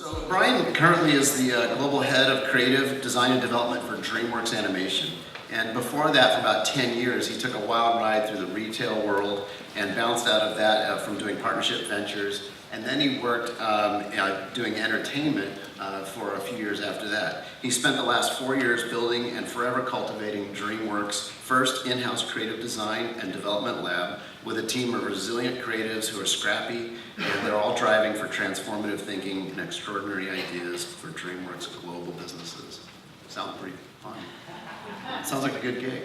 So Brian currently is the global head of creative design and development for DreamWorks Animation. And before that, for about 10 years, he took a wild ride through the retail world and bounced out of that from doing partnership ventures. And then he worked doing entertainment for a few years after that. He spent the last 4 years building and forever cultivating DreamWorks' first in-house creative design and development lab with a team of resilient creatives who are scrappy, and they're all driving for transformative thinking and extraordinary ideas for DreamWorks global businesses. Sounds pretty fun. Sounds like a good gig.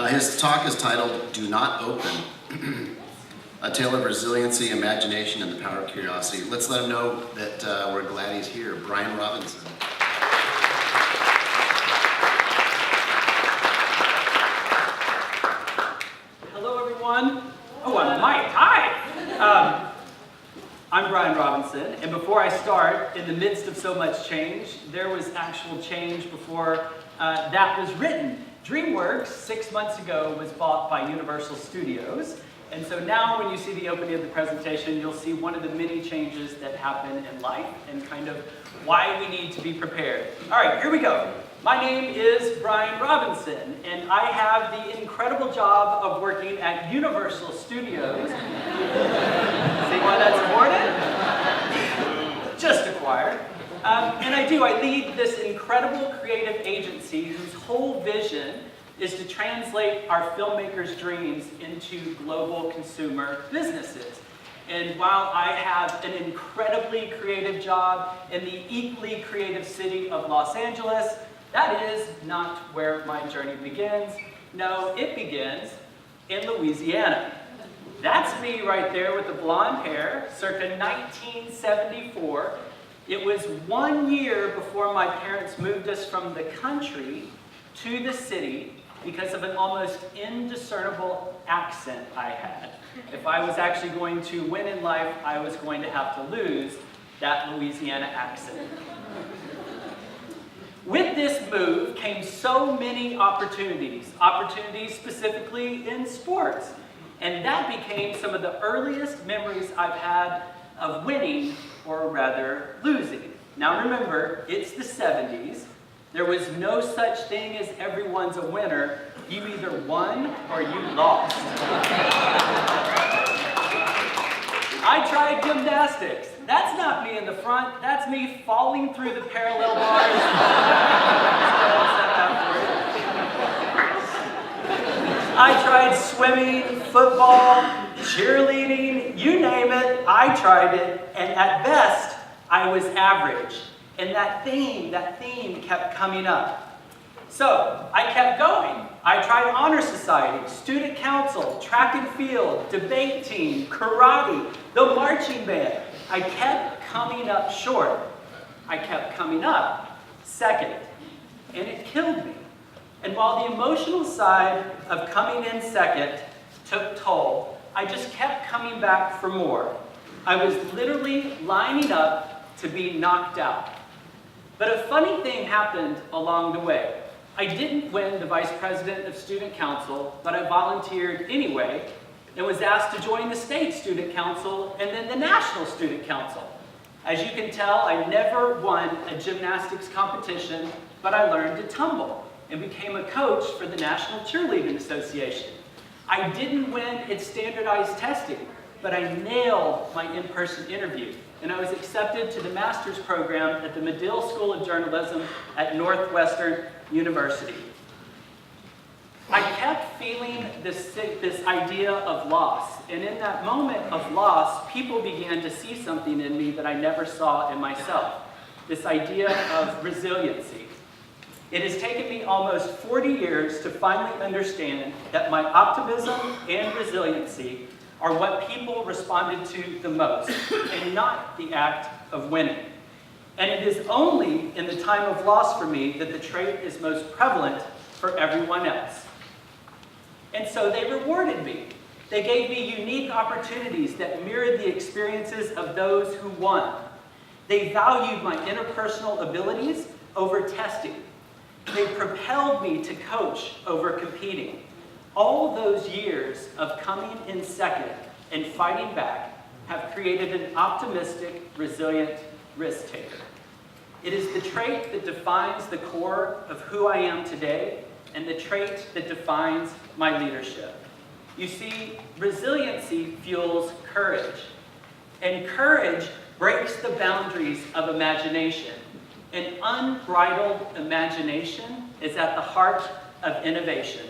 His talk is titled, Do Not Open, a tale of resiliency, imagination, and the power of curiosity. Let's let him know that we're glad he's here. Brian Robinson. Hello, everyone. Oh, I'm Mike. Hi. I'm Brian Robinson, and before I start, in the midst of so much change, there was actual change before that was written. DreamWorks, 6 months ago, was bought by Universal Studios, and so now when you see the opening of the presentation, you'll see one of the many changes that happen in life and kind of why we need to be prepared. All right, here we go. My name is Brian Robinson, and I have the incredible job of working at Universal Studios. See why that's important? Just acquired. And I lead this incredible creative agency whose whole vision is to translate our filmmakers' dreams into global consumer businesses. And while I have an incredibly creative job in the equally creative city of Los Angeles, that is not where my journey begins. No, it begins in Louisiana. That's me right there with the blonde hair, circa 1974. It was 1 year before my parents moved us from the country to the city because of an almost indiscernible accent I had. If I was actually going to win in life, I was going to have to lose that Louisiana accent. With this move came so many opportunities specifically in sports. And that became some of the earliest memories I've had of winning, or rather losing. Now remember, it's the 70s. There was no such thing as everyone's a winner. You either won or you lost. I tried gymnastics. That's not me in the front. That's me falling through the parallel bars. I tried swimming, football, cheerleading, you name it, I tried it, and at best, I was average. And that theme kept coming up. So, I kept going. I tried honor society, student council, track and field, debate team, karate, the marching band. I kept coming up short. I kept coming up second, and it killed me. And while the emotional side of coming in second took toll, I just kept coming back for more. I was literally lining up to be knocked out. But a funny thing happened along the way. I didn't win the vice president of student council, but I volunteered anyway and was asked to join the state student council and then the national student council. As you can tell, I never won a gymnastics competition, but I learned to tumble and became a coach for the National Cheerleading Association. I didn't win its standardized testing, but I nailed my in-person interview, and I was accepted to the master's program at the Medill School of Journalism at Northwestern University. I kept feeling this idea of loss, and in that moment of loss, people began to see something in me that I never saw in myself, this idea of resiliency. It has taken me almost 40 years to finally understand that my optimism and resiliency are what people responded to the most, and not the act of winning. And it is only in the time of loss for me that the trait is most prevalent for everyone else. And so they rewarded me. They gave me unique opportunities that mirrored the experiences of those who won. They valued my interpersonal abilities over testing. They propelled me to coach over competing. All those years of coming in second and fighting back have created an optimistic, resilient risk taker. It is the trait that defines the core of who I am today and the trait that defines my leadership. You see, resiliency fuels courage, and courage breaks the boundaries of imagination. An unbridled imagination is at the heart of innovation.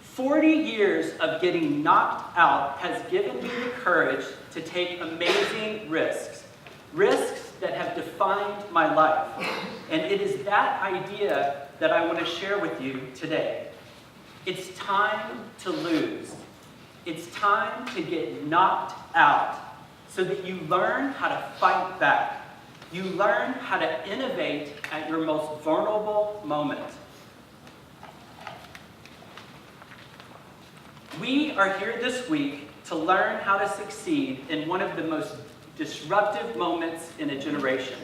40 years of getting knocked out has given me the courage to take amazing risks, risks that have defined my life. And it is that idea that I want to share with you today. It's time to lose. It's time to get knocked out so that you learn how to fight back. You learn how to innovate at your most vulnerable moment. We are here this week to learn how to succeed in one of the most disruptive moments in a generation,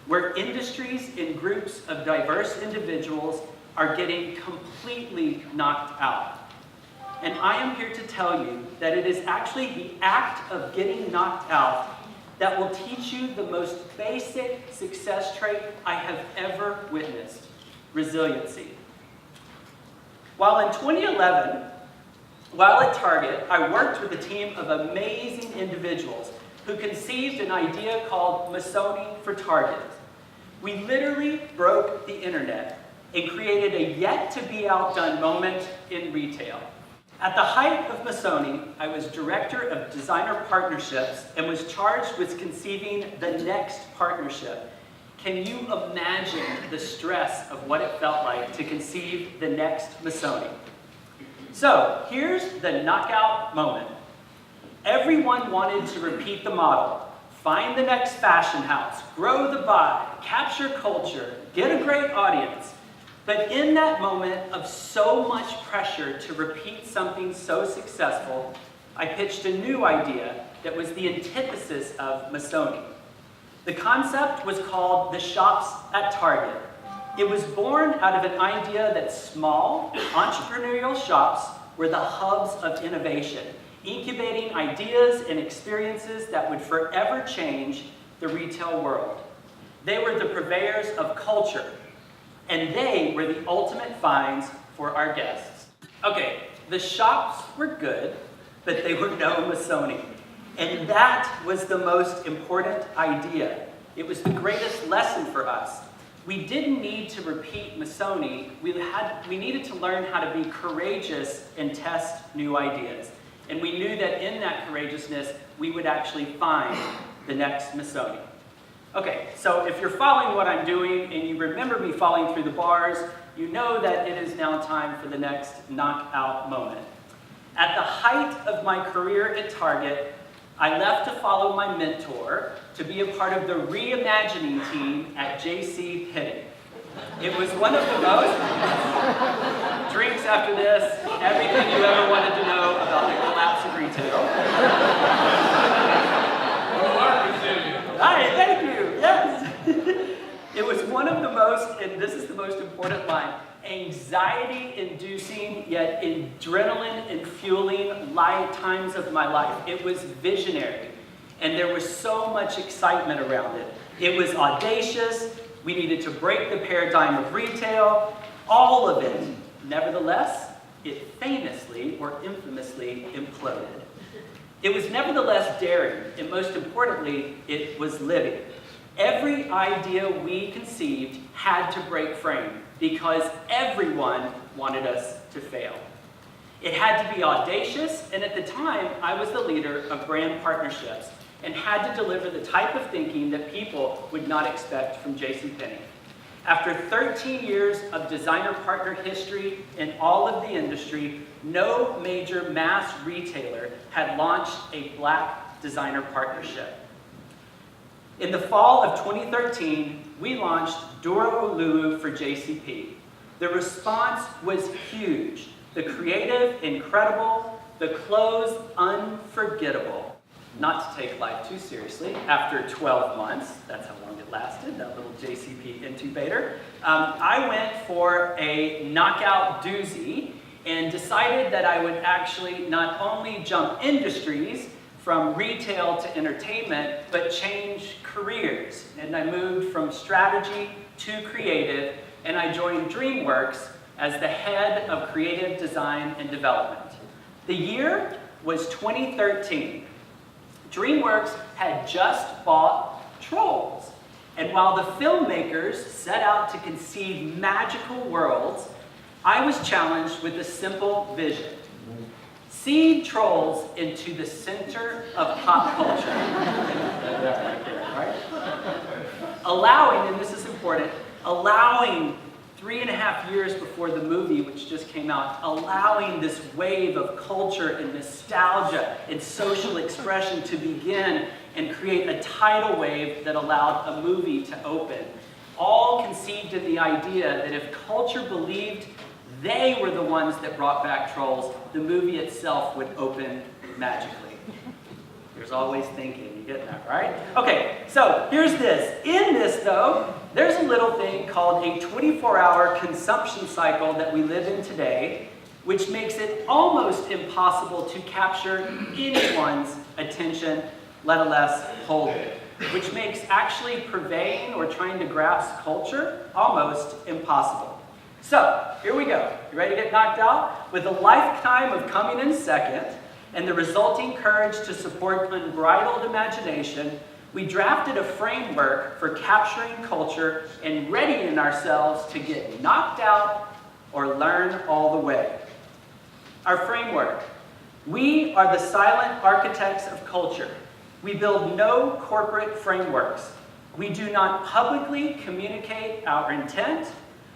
where industries and groups of diverse individuals are getting completely knocked out. And I am here to tell you that it is actually the act of getting knocked out that will teach you the most basic success trait I have ever witnessed: resiliency. While in 2011, while at Target, I worked with a team of amazing individuals who conceived an idea called Masoni for Target. We literally broke the internet and created a yet-to-be-outdone moment in retail. At the height of Masoni, I was Director of Designer Partnerships and was charged with conceiving the next partnership. Can you imagine the stress of what it felt like to conceive the next Masoni? So, here's the knockout moment. Everyone wanted to repeat the model. Find the next fashion house, grow the buy, capture culture, get a great audience. But in that moment of so much pressure to repeat something so successful, I pitched a new idea that was the antithesis of Masoni. The concept was called the Shops at Target. It was born out of an idea that small, entrepreneurial shops were the hubs of innovation, incubating ideas and experiences that would forever change the retail world. They were the purveyors of culture, and they were the ultimate finds for our guests. Okay, the shops were good, but they were no Masoni. And that was the most important idea. It was the greatest lesson for us. We didn't need to repeat Masoni. We needed to learn how to be courageous and test new ideas. And we knew that in that courageousness, we would actually find the next Masoni. Okay, so if you're following what I'm doing and you remember me falling through the bars, you know that it is now time for the next knockout moment. At the height of my career at Target, I left to follow my mentor to be a part of the reimagining team at J.C. Penney. It was one of the most drinks after this, everything you ever wanted to know about the collapse of retail. Hi, thank you, yes. It was one of the most, and this is the most important line, anxiety-inducing yet adrenaline-fueling times of my life. It was visionary, and there was so much excitement around it. It was audacious. We needed to break the paradigm of retail, all of it. Nevertheless, it famously or infamously imploded. It was nevertheless daring, and most importantly, it was living. Every idea we conceived had to break frame because everyone wanted us to fail. It had to be audacious, and at the time, I was the leader of brand partnerships and had to deliver the type of thinking that people would not expect from JCPenney. After 13 years of designer partner history in all of the industry, no major mass retailer had launched a Black designer partnership. In the fall of 2013, we launched Duro Lulu for JCP. The response was huge. The creative, incredible. The clothes, unforgettable. Not to take life too seriously, after 12 months, that's how long it lasted, that little JCP incubator, I went for a knockout doozy and decided that I would actually not only jump industries from retail to entertainment, but change careers, and I moved from strategy to creative, and I joined DreamWorks as the head of creative design and development. The year was 2013. DreamWorks had just bought Trolls, and while the filmmakers set out to conceive magical worlds, I was challenged with a simple vision: seed Trolls into the center of pop culture. Right? Allowing, and this is important, allowing 3.5 years before the movie, which just came out, allowing this wave of culture and nostalgia and social expression to begin and create a tidal wave that allowed a movie to open. All conceived in the idea that if culture believed they were the ones that brought back Trolls, the movie itself would open magically. There's always thinking, you get that, right? Okay, so here's this. In this, though, there's a little thing called a 24-hour consumption cycle that we live in today, which makes it almost impossible to capture anyone's attention, let alone hold it, which makes actually purveying or trying to grasp culture almost impossible. So, here we go. You ready to get knocked out? With a lifetime of coming in second and the resulting courage to support unbridled imagination, we drafted a framework for capturing culture and readying ourselves to get knocked out or learn all the way. Our framework: we are the silent architects of culture. We build no corporate frameworks. We do not publicly communicate our intent.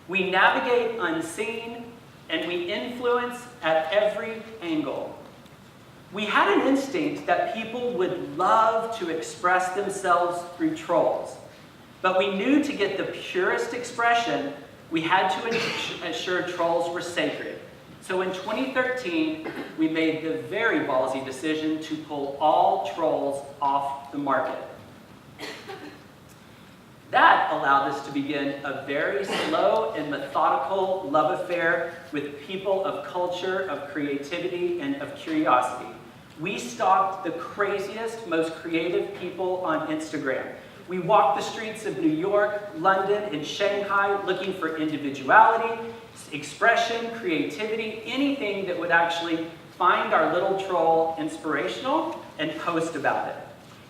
We navigate unseen, and we influence at every angle. We had an instinct that people would love to express themselves through Trolls, but we knew to get the purest expression, we had to ensure Trolls were sacred. So in 2013, we made the very ballsy decision to pull all Trolls off the market. That allowed us to begin a very slow and methodical love affair with people of culture, of creativity, and of curiosity. We stalked the craziest, most creative people on Instagram. We walked the streets of New York, London, and Shanghai looking for individuality, expression, creativity, anything that would actually find our little troll inspirational and post about it.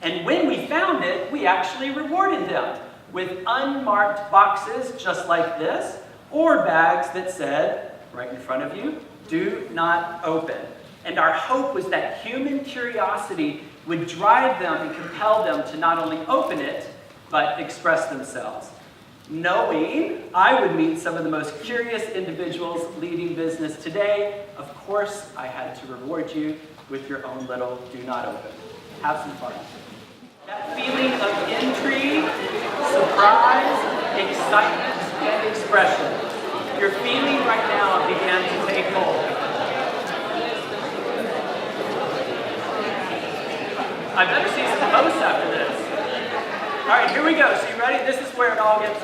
And when we found it, we actually rewarded them with unmarked boxes just like this, or bags that said, right in front of you, "Do not open." And our hope was that human curiosity would drive them and compel them to not only open it, but express themselves. Knowing I would meet some of the most curious individuals leading business today, of course I had to reward you with your own little "Do not open." Have some fun. That feeling of intrigue, surprise, excitement, and expression you're feeling right now began to take hold. I better see some posts after this. All right, here we go. So you ready? This is where it all gets...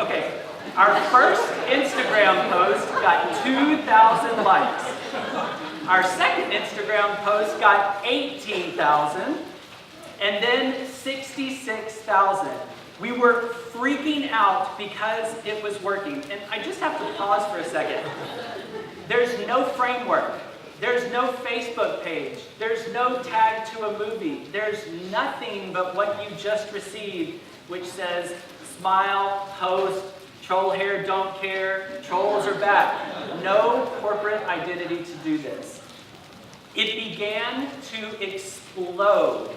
Okay. Our first Instagram post got 2,000 likes. Our second Instagram post got 18,000. And then 66,000. We were freaking out because it was working. And I just have to pause for a second. There's no framework. There's no Facebook page. There's no tag to a movie. There's nothing but what you just received, which says, smile, post, troll hair, don't care, trolls are back. No corporate identity to do this. It began to explode.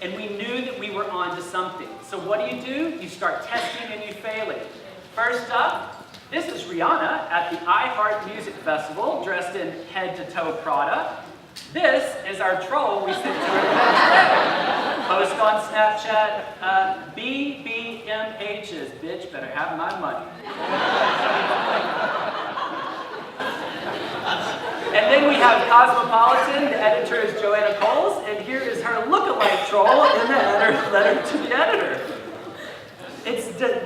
And we knew that we were onto something. So what do? You start testing and you fail it. First up, this is Rihanna at the iHeart Music Festival, dressed in head-to-toe Prada. This is our troll we sent to her the next day. Post on Snapchat, BBMHs, bitch, better have my money. And then we have Cosmopolitan, the editor is Joanna Coles, and here is her look-alike troll in the letter to the editor.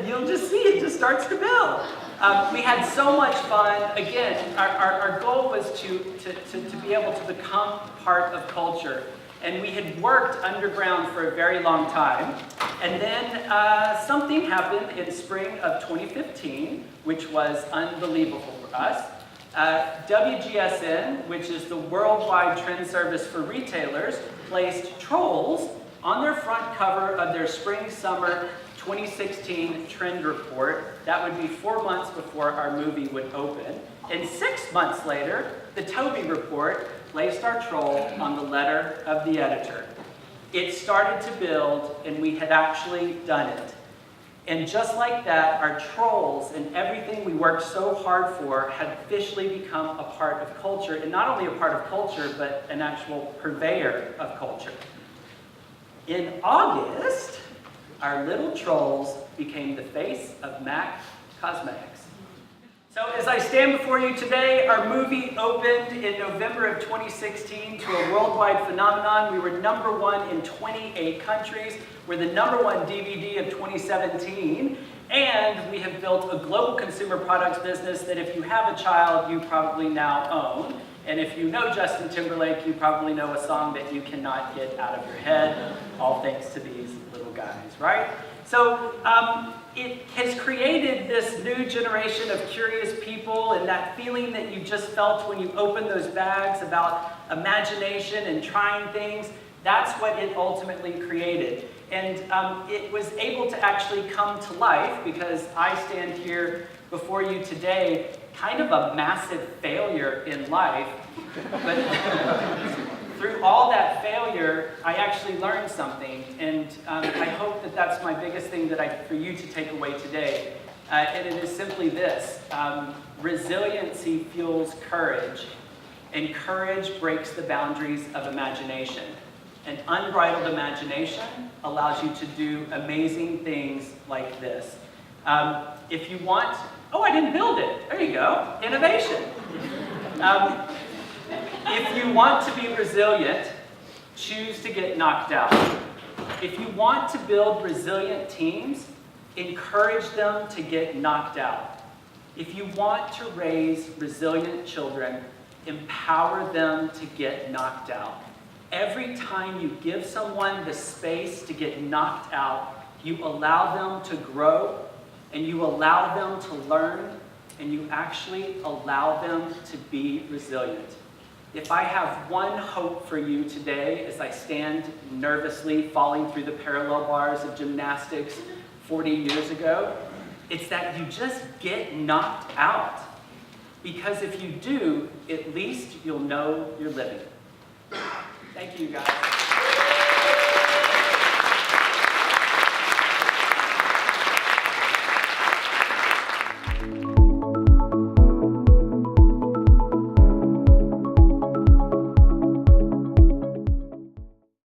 You'll just see, it just starts to build. We had so much fun. Again, our goal was to be able to become part of culture. And we had worked underground for a very long time. And then something happened in spring of 2015, which was unbelievable for us. WGSN, which is the worldwide trend service for retailers, placed trolls on their front cover of their spring-summer 2016 trend report. That would be 4 months before our movie would open. And 6 months later, the Toby report placed our troll on the letter of the editor. It started to build, and we had actually done it. And just like that, our trolls and everything we worked so hard for had officially become a part of culture, and not only a part of culture, but an actual purveyor of culture. In August, our little trolls became the face of MAC Cosmetics. So as I stand before you today, our movie opened in November of 2016 to a worldwide phenomenon. We were #1 in 28 countries. We're the #1 DVD of 2017. And we have built a global consumer products business that if you have a child, you probably now own. And if you know Justin Timberlake, you probably know a song that you cannot get out of your head, all thanks to these little guys, right? So it has created this new generation of curious people, and that feeling that you just felt when you opened those bags about imagination and trying things, that's what it ultimately created. And it was able to actually come to life because I stand here before you today, kind of a massive failure in life, but through all that failure, I actually learned something, and I hope that that's my biggest thing for you to take away today, and it is simply this. Resiliency fuels courage, and courage breaks the boundaries of imagination. An unbridled imagination allows you to do amazing things like this. If you want, oh, I didn't build it. There you go, innovation. If you want to be resilient, choose to get knocked out. If you want to build resilient teams, encourage them to get knocked out. If you want to raise resilient children, empower them to get knocked out. Every time you give someone the space to get knocked out, you allow them to grow, and you allow them to learn, and you actually allow them to be resilient. If I have one hope for you today as I stand nervously falling through the parallel bars of gymnastics 40 years ago, it's that you just get knocked out. Because if you do, at least you'll know you're living. Thank you, guys.